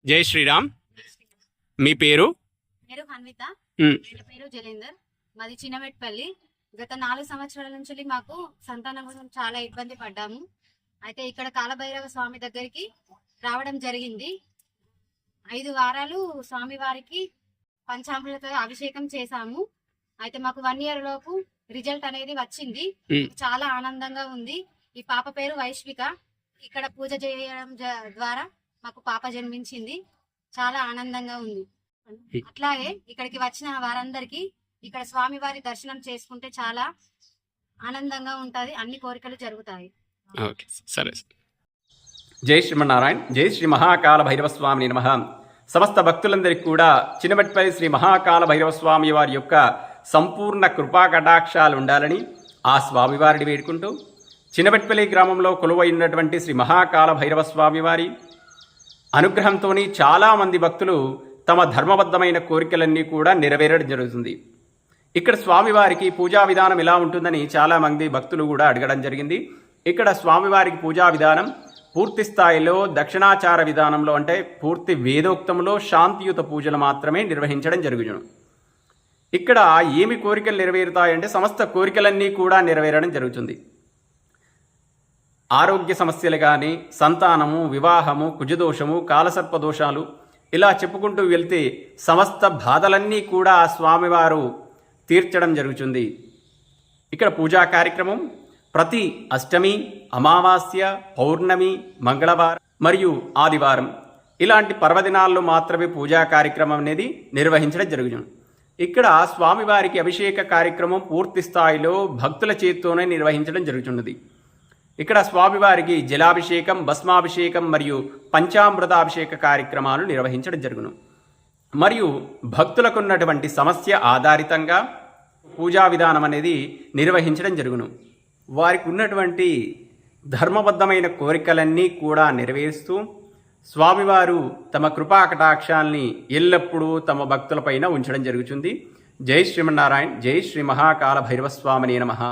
జై శ్రీరామ్. మీ పేరు? పేరు హన్విత. మ్, పేరు జలేందర్. మాది చిన్నమెట్పల్లి. గత 4 సంవత్సరాల నుంచి మాకు సంతానం కోసం చాలా ఇబ్బంది పడ్డాము. అయితే ఇక్కడ కాలభైరవ స్వామి దగ్గరికి రావడం జరిగింది. 5 వారాలు స్వామి వారికి పంచామృత అభిషేకం చేశాము. అయితే మాకు 1 year లోపు రిజల్ట్ అనేది వచ్చింది. మ్, చాలా ఆనందంగా ఉంది. ఈ పాప పేరు వైష్విక. ఇక్కడ పూజ చేయడం ద్వారా మాకు పాప జన్మించింది. చాలా ఆనందంగా ఉంది. అట్లాగే ఇక్కడికి వచ్చిన వారందరికీ ఇక్కడ స్వామి వారి దర్శనం చేసుకుంటే చాలా ఆనందంగా ఉంటది. అన్ని కోరికలు జరుగుతాయి. ఓకే, సరే. జై శ్రీమన్నారాయణ. జై శ్రీ మహాకాల భైరవ స్వామి నమః. సమస్త భక్తులందరికీ కూడా చిన్నమెట్పల్లి శ్రీ మహాకాల భైరవ స్వామి వారి యొక్క సంపూర్ణ కృపా కటాక్షాలు ఉండాలని ఆ స్వామివారిని వేడుకుంటూ, చిన్నమెట్పల్లి గ్రామంలో కొలువై ఉన్నటువంటి శ్రీ మహాకాల భైరవ స్వామి వారి అనుగ్రహంతో చాలామంది భక్తులు తమ ధర్మబద్ధమైన కోరికలన్నీ కూడా నెరవేరడం జరుగుతుంది. ఇక్కడ స్వామివారికి పూజా విధానం ఎలా ఉంటుందని చాలామంది భక్తులు కూడా అడగడం జరిగింది. ఇక్కడ స్వామివారికి పూజా విధానం పూర్తి స్థాయిలో దక్షిణాచార విధానంలో, అంటే పూర్తి వేదోక్తంలో శాంతియుత పూజలు మాత్రమే నిర్వహించడం జరుగును. ఇక్కడ ఏమి కోరికలు నెరవేరుతాయంటే సమస్త కోరికలన్నీ కూడా నెరవేరడం జరుగుతుంది. ఆరోగ్య సమస్యలు కానీ, సంతానము, వివాహము, కుజదోషము, కాలసర్పదోషాలు, ఇలా చెప్పుకుంటూ వెళ్తే సమస్త బాధలన్నీ కూడా స్వామివారు తీర్చడం జరుగుతుంది. ఇక్కడ పూజా కార్యక్రమం ప్రతి అష్టమి, అమావాస్య, పౌర్ణమి, మంగళవారం మరియు ఆదివారం ఇలాంటి పర్వదినాల్లో మాత్రమే పూజా కార్యక్రమం అనేది నిర్వహించడం జరుగుతుంది. ఇక్కడ స్వామివారికి అభిషేక కార్యక్రమం పూర్తి స్థాయిలో భక్తుల చేతితోనే నిర్వహించడం జరుగుతున్నది. ఇక్కడ స్వామివారికి జలాభిషేకం, భస్మాభిషేకం మరియు పంచామృతాభిషేక కార్యక్రమాలు నిర్వహించడం జరుగును. మరియు భక్తులకు ఉన్నటువంటి సమస్య ఆధారితంగా పూజా విధానం అనేది నిర్వహించడం జరుగును. వారికి ఉన్నటువంటి ధర్మబద్ధమైన కోరికలన్నీ కూడా నెరవేరుస్తూ స్వామివారు తమ కృపా కటాక్షాల్ని ఎల్లప్పుడూ తమ భక్తులపైన ఉంచడం జరుగుతుంది. జై శ్రీమన్నారాయణ. జై శ్రీ మహాకాల భైరవ స్వామినే నమః.